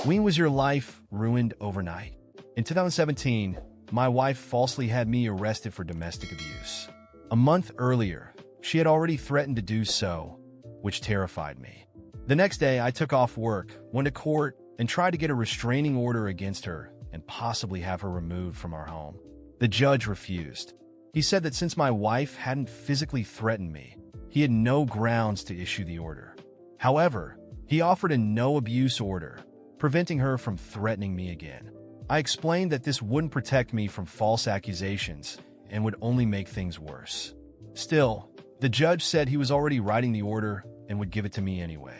When was your life ruined overnight? In 2017, my wife falsely had me arrested for domestic abuse. A month earlier, she had already threatened to do so, which terrified me. The next day, I took off work, went to court, and tried to get a restraining order against her and possibly have her removed from our home. The judge refused. He said that since my wife hadn't physically threatened me, he had no grounds to issue the order. However, he offered a no-abuse order, preventing her from threatening me again. I explained that this wouldn't protect me from false accusations and would only make things worse. Still, the judge said he was already writing the order and would give it to me anyway.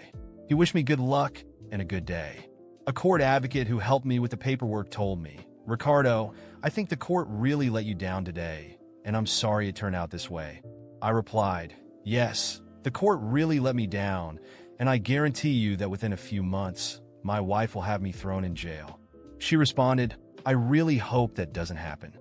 He wished me good luck and a good day. A court advocate who helped me with the paperwork told me, "Ricardo, I think the court really let you down today, and I'm sorry it turned out this way." I replied, "Yes, the court really let me down, and I guarantee you that within a few months, my wife will have me thrown in jail." She responded, "I really hope that doesn't happen.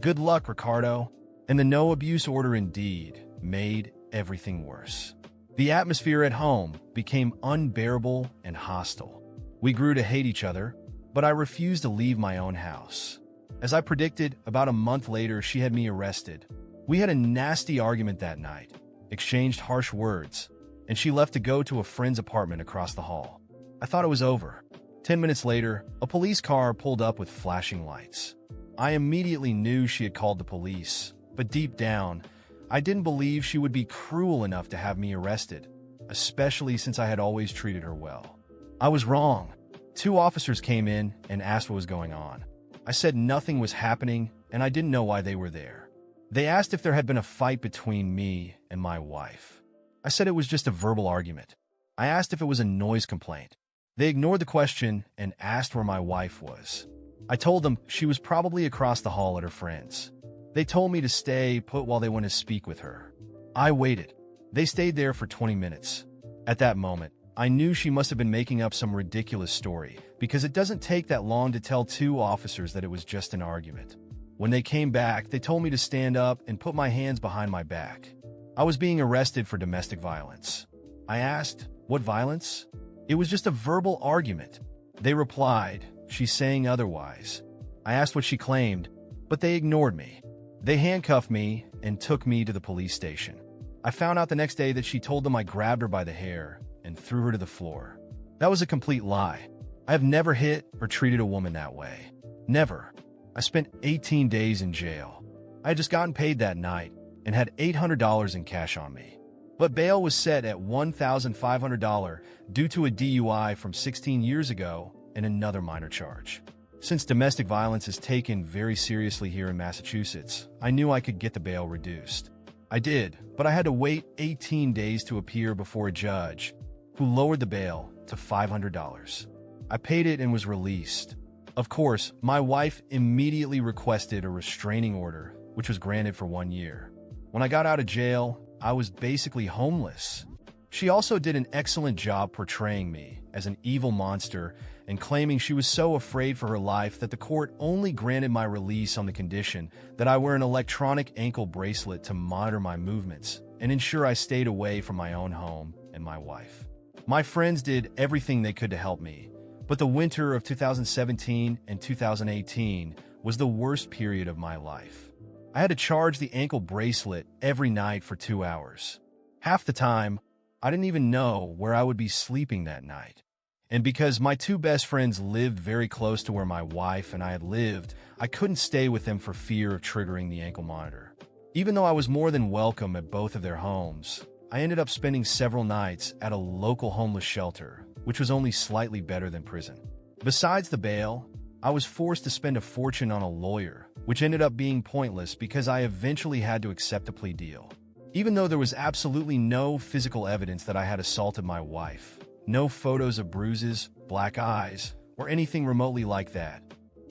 Good luck, Ricardo." And the no-abuse order indeed made everything worse. The atmosphere at home became unbearable and hostile. We grew to hate each other, but I refused to leave my own house. As I predicted, about a month later, she had me arrested. We had a nasty argument that night, exchanged harsh words, and she left to go to a friend's apartment across the hall. I thought it was over. 10 minutes later, a police car pulled up with flashing lights. I immediately knew she had called the police, but deep down, I didn't believe she would be cruel enough to have me arrested, especially since I had always treated her well. I was wrong. 2 officers came in and asked what was going on. I said nothing was happening, and I didn't know why they were there. They asked if there had been a fight between me and my wife. I said it was just a verbal argument. I asked if it was a noise complaint. They ignored the question and asked where my wife was. I told them she was probably across the hall at her friend's. They told me to stay put while they went to speak with her. I waited. They stayed there for 20 minutes. At that moment, I knew she must have been making up some ridiculous story, because it doesn't take that long to tell 2 officers that it was just an argument. When they came back, they told me to stand up and put my hands behind my back. I was being arrested for domestic violence. I asked, "What violence?" "It was just a verbal argument." They replied, "She's saying otherwise." I asked what she claimed, but they ignored me. They handcuffed me and took me to the police station. I found out the next day that she told them I grabbed her by the hair and threw her to the floor. That was a complete lie. I have never hit or treated a woman that way. Never. I spent 18 days in jail. I had just gotten paid that night and had $800 in cash on me. But bail was set at $1,500 due to a DUI from 16 years ago and another minor charge. Since domestic violence is taken very seriously here in Massachusetts, I knew I could get the bail reduced. I did, but I had to wait 18 days to appear before a judge, who lowered the bail to $500. I paid it and was released. Of course, my wife immediately requested a restraining order, which was granted for 1 year. When I got out of jail, I was basically homeless. She also did an excellent job portraying me as an evil monster and claiming she was so afraid for her life that the court only granted my release on the condition that I wear an electronic ankle bracelet to monitor my movements and ensure I stayed away from my own home and my wife. My friends did everything they could to help me, but the winter of 2017 and 2018 was the worst period of my life. I had to charge the ankle bracelet every night for 2 hours. Half the time, I didn't even know where I would be sleeping that night. And because my 2 best friends lived very close to where my wife and I had lived, I couldn't stay with them for fear of triggering the ankle monitor. Even though I was more than welcome at both of their homes, I ended up spending several nights at a local homeless shelter, which was only slightly better than prison. Besides the bail, I was forced to spend a fortune on a lawyer, which ended up being pointless because I eventually had to accept a plea deal. Even though there was absolutely no physical evidence that I had assaulted my wife, no photos of bruises, black eyes, or anything remotely like that,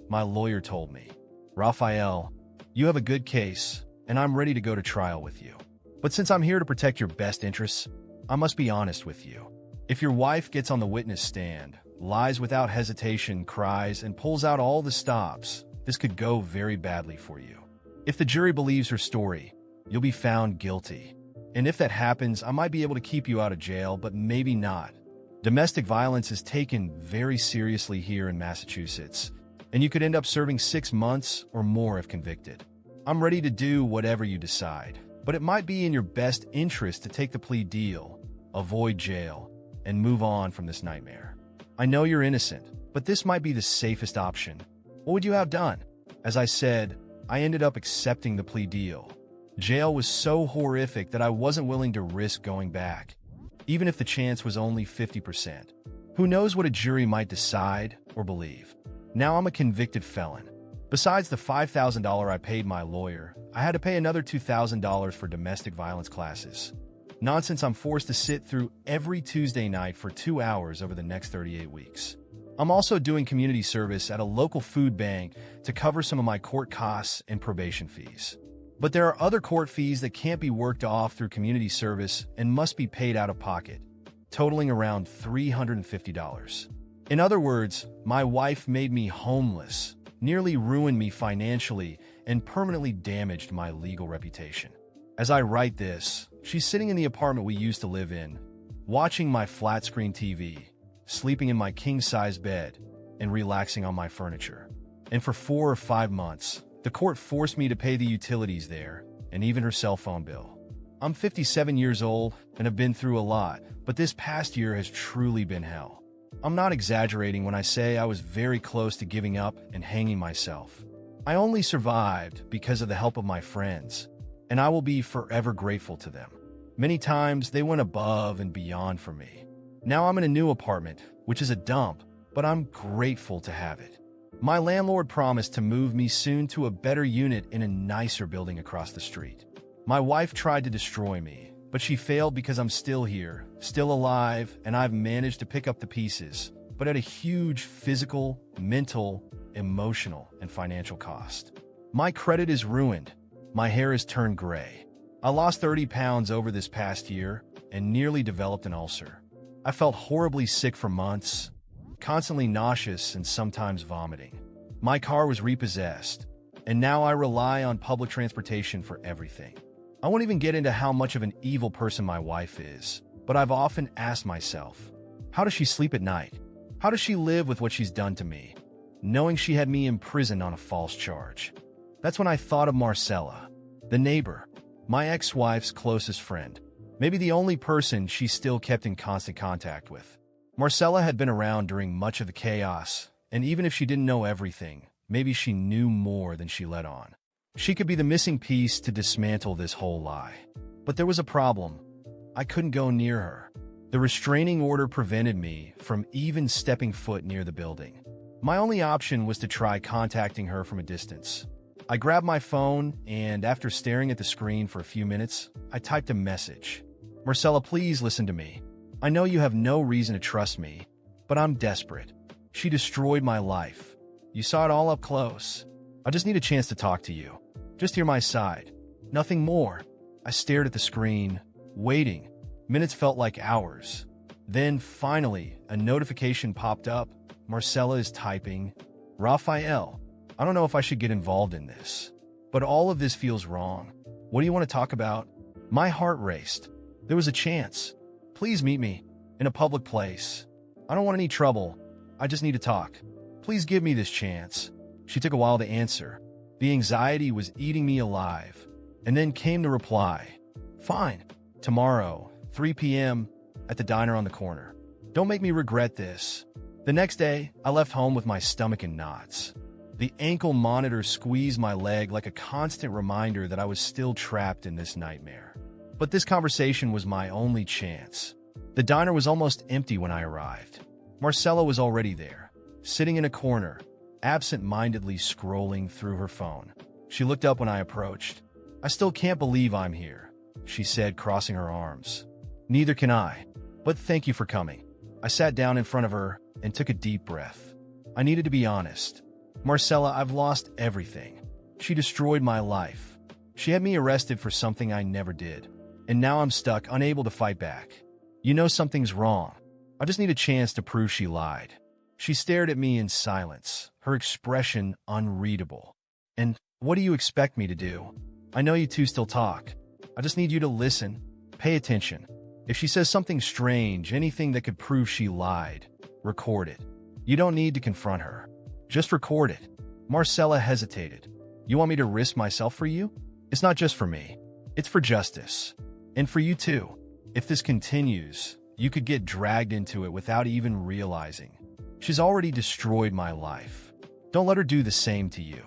my lawyer told me, "Rafael, you have a good case, and I'm ready to go to trial with you. But since I'm here to protect your best interests, I must be honest with you. If your wife gets on the witness stand, lies without hesitation, cries, and pulls out all the stops, this could go very badly for you. If the jury believes her story, you'll be found guilty. And if that happens, I might be able to keep you out of jail, but maybe not. Domestic violence is taken very seriously here in Massachusetts, and you could end up serving 6 months or more if convicted. I'm ready to do whatever you decide, but it might be in your best interest to take the plea deal, avoid jail, and move on from this nightmare. I know you're innocent, but this might be the safest option. What would you have done? As I said, I ended up accepting the plea deal. Jail was so horrific that I wasn't willing to risk going back, even if the chance was only 50%. Who knows what a jury might decide or believe? Now I'm a convicted felon. Besides the $5,000 I paid my lawyer, I had to pay another $2,000 for domestic violence classes. Nonsense I'm forced to sit through every Tuesday night for 2 hours over the next 38 weeks. I'm also doing community service at a local food bank to cover some of my court costs and probation fees. But there are other court fees that can't be worked off through community service and must be paid out of pocket, totaling around $350. In other words, my wife made me homeless, nearly ruined me financially, and permanently damaged my legal reputation. As I write this, she's sitting in the apartment we used to live in, watching my flat-screen TV, sleeping in my king-size bed, and relaxing on my furniture. And for 4 or 5 months, the court forced me to pay the utilities there, and even her cell phone bill. I'm 57 years old and have been through a lot, but this past year has truly been hell. I'm not exaggerating when I say I was very close to giving up and hanging myself. I only survived because of the help of my friends, and I will be forever grateful to them. Many times they went above and beyond for me. Now I'm in a new apartment, which is a dump, but I'm grateful to have it. My landlord promised to move me soon to a better unit in a nicer building across the street. My wife tried to destroy me, but she failed because I'm still here, still alive, and I've managed to pick up the pieces, but at a huge physical, mental, emotional, and financial cost. My credit is ruined. My hair has turned gray. I lost 30 pounds over this past year and nearly developed an ulcer. I felt horribly sick for months, constantly nauseous and sometimes vomiting. My car was repossessed, and now I rely on public transportation for everything. I won't even get into how much of an evil person my wife is, but I've often asked myself, how does she sleep at night? How does she live with what she's done to me, knowing she had me imprisoned on a false charge? That's when I thought of Marcella, the neighbor, my ex-wife's closest friend, maybe the only person she still kept in constant contact with. Marcella had been around during much of the chaos, and even if she didn't know everything, maybe she knew more than she let on. She could be the missing piece to dismantle this whole lie. But there was a problem. I couldn't go near her. The restraining order prevented me from even stepping foot near the building. My only option was to try contacting her from a distance. I grabbed my phone, and after staring at the screen for a few minutes, I typed a message. Marcella, please listen to me. I know you have no reason to trust me, but I'm desperate. She destroyed my life. You saw it all up close. I just need a chance to talk to you. Just hear my side. Nothing more. I stared at the screen, waiting. Minutes felt like hours. Then, finally, a notification popped up. Marcella is typing. Raphael, I don't know if I should get involved in this, but all of this feels wrong. What do you want to talk about? My heart raced. There was a chance. Please meet me in a public place. I don't want any trouble. I just need to talk. Please give me this chance. She took a while to answer. The anxiety was eating me alive, and then came the reply. Fine. Tomorrow, 3 p.m. at the diner on the corner. Don't make me regret this. The next day, I left home with my stomach in knots. The ankle monitor squeezed my leg like a constant reminder that I was still trapped in this nightmare. But this conversation was my only chance. The diner was almost empty when I arrived. Marcella was already there, sitting in a corner, absent-mindedly scrolling through her phone. She looked up when I approached. I still can't believe I'm here, she said, crossing her arms. Neither can I, but thank you for coming. I sat down in front of her and took a deep breath. I needed to be honest. Marcella, I've lost everything. She destroyed my life. She had me arrested for something I never did. And now I'm stuck, unable to fight back. You know something's wrong. I just need a chance to prove she lied. She stared at me in silence, her expression unreadable. And what do you expect me to do? I know you two still talk. I just need you to listen, pay attention, If she says something strange, anything that could prove she lied, record it. You don't need to confront her. Just record it. Marcella hesitated. You want me to risk myself for you? It's not just for me. It's for justice. And for you too. If this continues, you could get dragged into it without even realizing. She's already destroyed my life. Don't let her do the same to you.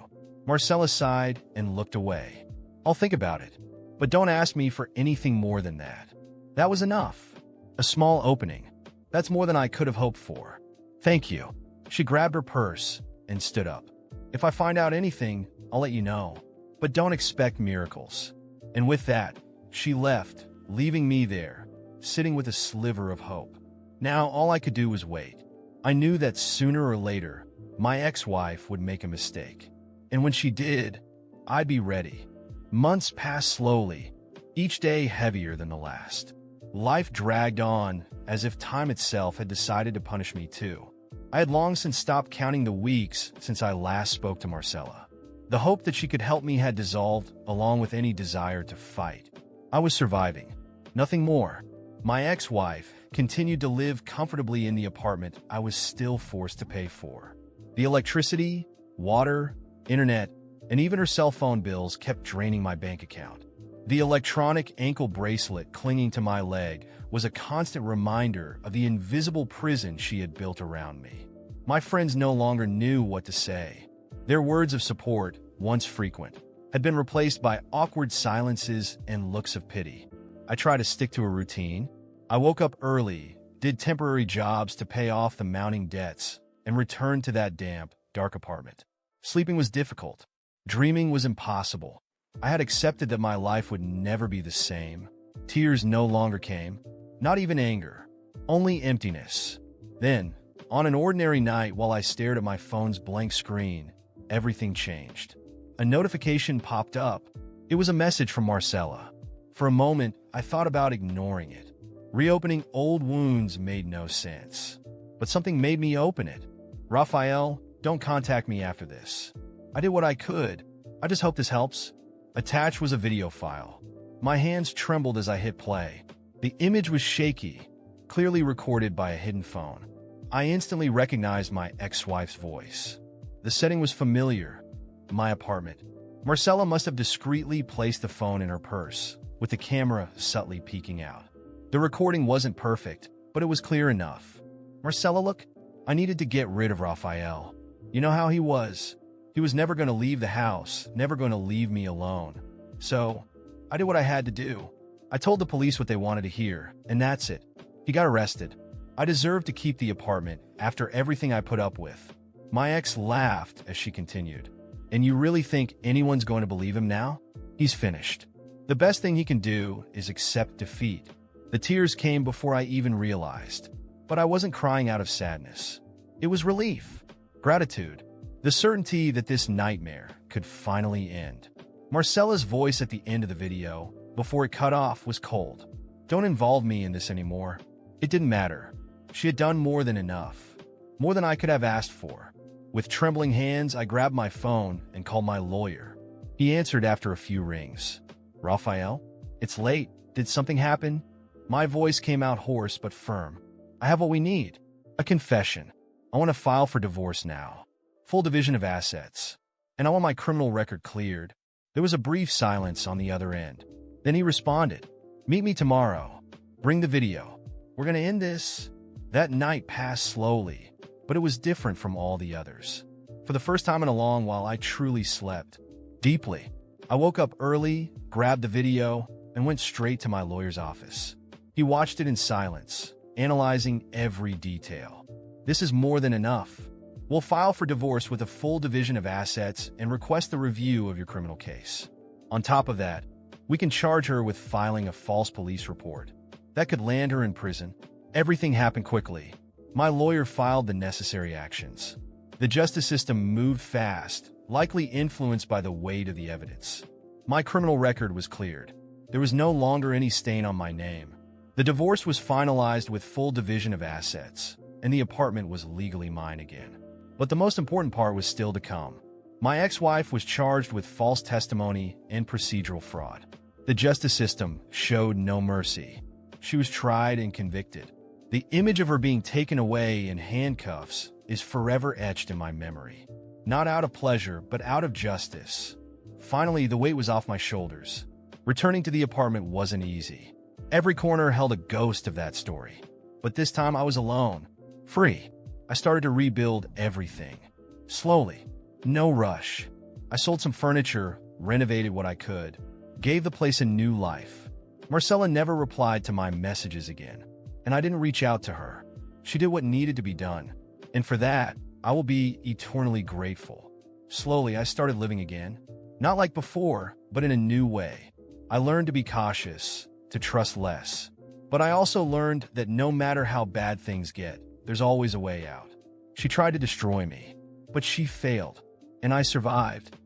Marcella sighed and looked away. I'll think about it. But don't ask me for anything more than that. That was enough. A small opening. That's more than I could have hoped for. Thank you. She grabbed her purse and stood up. If I find out anything, I'll let you know. But don't expect miracles. And with that, she left, leaving me there, sitting with a sliver of hope. Now all I could do was wait. I knew that sooner or later, my ex-wife would make a mistake. And when she did, I'd be ready. Months passed slowly, each day heavier than the last. Life dragged on, as if time itself had decided to punish me too. I had long since stopped counting the weeks since I last spoke to Marcella. The hope that she could help me had dissolved, along with any desire to fight. I was surviving. Nothing more. My ex-wife continued to live comfortably in the apartment I was still forced to pay for. The electricity, water, internet, and even her cell phone bills kept draining my bank account. The electronic ankle bracelet clinging to my leg was a constant reminder of the invisible prison she had built around me. My friends no longer knew what to say. Their words of support, once frequent, had been replaced by awkward silences and looks of pity. I tried to stick to a routine. I woke up early, did temporary jobs to pay off the mounting debts, and returned to that damp, dark apartment. Sleeping was difficult. Dreaming was impossible. I had accepted that my life would never be the same. Tears no longer came, not even anger, only emptiness. Then, on an ordinary night while I stared at my phone's blank screen, everything changed. A notification popped up. It was a message from Marcella. For a moment, I thought about ignoring it. Reopening old wounds made no sense. But something made me open it. Raphael, don't contact me after this. I did what I could. I just hope this helps. Attached was a video file. My hands trembled as I hit play. The image was shaky, clearly recorded by a hidden phone. I instantly recognized my ex-wife's voice. The setting was familiar. My apartment. Marcella must have discreetly placed the phone in her purse, with the camera subtly peeking out. The recording wasn't perfect, but it was clear enough. Marcella, look, I needed to get rid of Raphael. You know how he was. He was never going to leave the house, never going to leave me alone. So, I did what I had to do. I told the police what they wanted to hear, and that's it. He got arrested. I deserved to keep the apartment after everything I put up with. My ex laughed as she continued. And you really think anyone's going to believe him now? He's finished. The best thing he can do is accept defeat. The tears came before I even realized. But I wasn't crying out of sadness. It was relief, gratitude, the certainty that this nightmare could finally end. Marcella's voice at the end of the video, before it cut off, was cold. Don't involve me in this anymore. It didn't matter. She had done more than enough. More than I could have asked for. With trembling hands, I grabbed my phone and called my lawyer. He answered after a few rings. Raphael? It's late. Did something happen? My voice came out hoarse but firm. I have what we need. A confession. I want to file for divorce now. Full division of assets. And I want my criminal record cleared. There was a brief silence on the other end. Then he responded. Meet me tomorrow. Bring the video. We're going to end this. That night passed slowly, but it was different from all the others. For the first time in a long while, I truly slept. Deeply. I woke up early, grabbed the video, and went straight to my lawyer's office. He watched it in silence, analyzing every detail. This is more than enough. We'll file for divorce with a full division of assets and request the review of your criminal case. On top of that, we can charge her with filing a false police report. That could land her in prison. Everything happened quickly. My lawyer filed the necessary actions. The justice system moved fast, likely influenced by the weight of the evidence. My criminal record was cleared. There was no longer any stain on my name. The divorce was finalized with full division of assets, and the apartment was legally mine again. But the most important part was still to come. My ex-wife was charged with false testimony and procedural fraud. The justice system showed no mercy. She was tried and convicted. The image of her being taken away in handcuffs is forever etched in my memory. Not out of pleasure, but out of justice. Finally, the weight was off my shoulders. Returning to the apartment wasn't easy. Every corner held a ghost of that story. But this time I was alone, free. I started to rebuild everything. Slowly, no rush. I sold some furniture, renovated what I could, gave the place a new life. Marcella never replied to my messages again, and I didn't reach out to her. She did what needed to be done, and for that, I will be eternally grateful. Slowly, I started living again. Not like before, but in a new way. I learned to be cautious, to trust less. But I also learned that no matter how bad things get, there's always a way out. She tried to destroy me, but she failed, and I survived.